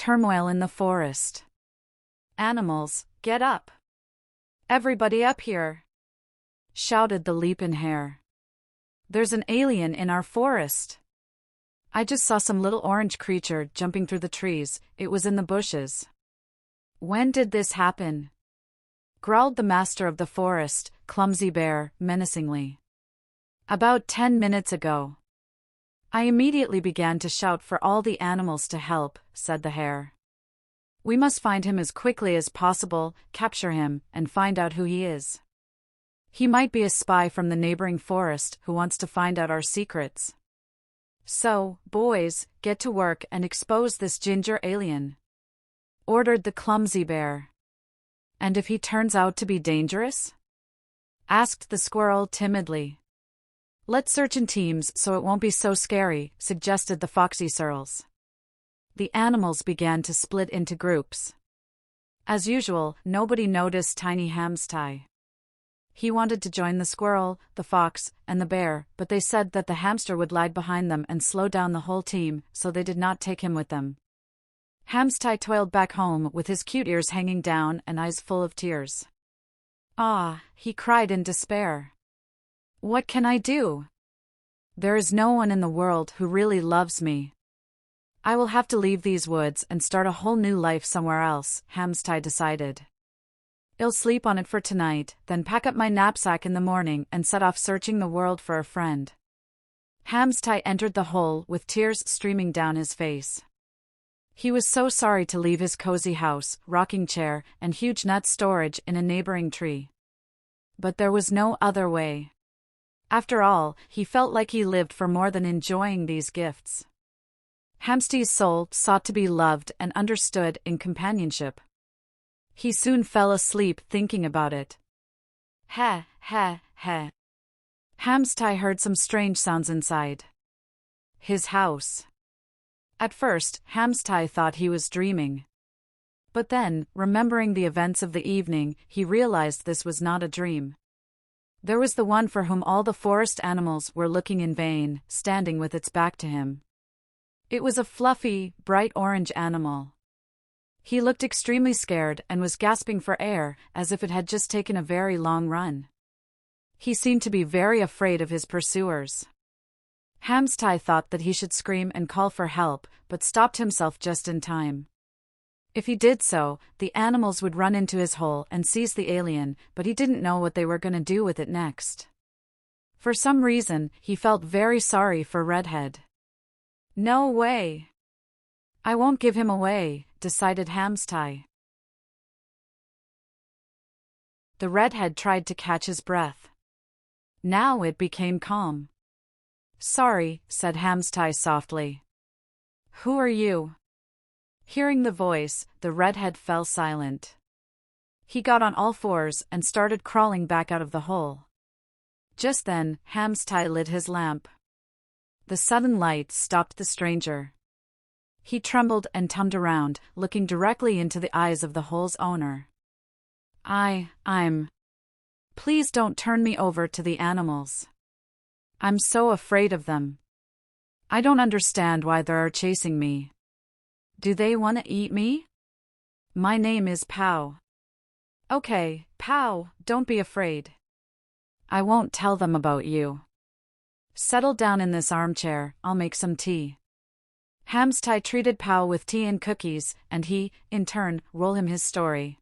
Turmoil in the forest. Animals, get up! Everybody up here! Shouted the leaping hare. There's an alien in our forest. I just saw some little orange creature jumping through the trees. It was in the bushes. When did this happen? Growled the master of the forest, Clumsy Bear, menacingly. About 10 minutes ago. I immediately began to shout for all the animals to help, said the hare. We must find him as quickly as possible, capture him, and find out who he is. He might be a spy from the neighboring forest who wants to find out our secrets. So, boys, get to work and expose this ginger alien, ordered the Clumsy Bear. And if he turns out to be dangerous? Asked the squirrel timidly. Let's search in teams so it won't be so scary, suggested the foxy searles. The animals began to split into groups. As usual, nobody noticed Tiny Hamster. He wanted to join the squirrel, the fox, and the bear, but they said that the hamster would lag behind them and slow down the whole team, so they did not take him with them. Hamster toiled back home with his cute ears hanging down and eyes full of tears. Ah, he cried in despair. What can I do? There is no one in the world who really loves me. I will have to leave these woods and start a whole new life somewhere else, Hamster decided. I'll sleep on it for tonight, then pack up my knapsack in the morning and set off searching the world for a friend. Hamster entered the hole with tears streaming down his face. He was so sorry to leave his cozy house, rocking chair, and huge nut storage in a neighboring tree. But there was no other way. After all, he felt like he lived for more than enjoying these gifts. Hamster's soul sought to be loved and understood in companionship. He soon fell asleep thinking about it. Ha, ha, ha. Hamster heard some strange sounds inside his house. At first, Hamster thought he was dreaming. But then, remembering the events of the evening, he realized this was not a dream. There was the one for whom all the forest animals were looking in vain, standing with its back to him. It was a fluffy, bright orange animal. He looked extremely scared and was gasping for air, as if it had just taken a very long run. He seemed to be very afraid of his pursuers. Hamster thought that he should scream and call for help, but stopped himself just in time. If he did so, the animals would run into his hole and seize the alien, but he didn't know what they were going to do with it next. For some reason, he felt very sorry for Redhead. No way! I won't give him away, decided Hamster. The Redhead tried to catch his breath. Now it became calm. Sorry, said Hamster softly. Who are you? Hearing the voice, the Redhead fell silent. He got on all fours and started crawling back out of the hole. Just then, Hamster lit his lamp. The sudden light stopped the stranger. He trembled and tumbled around, looking directly into the eyes of the hole's owner. I'm... Please don't turn me over to the animals. I'm so afraid of them. I don't understand why they are chasing me. Do they want to eat me? My name is Pow. Okay, Pow, don't be afraid. I won't tell them about you. Settle down in this armchair, I'll make some tea. Hamster treated Pow with tea and cookies, and he, in turn, told him his story.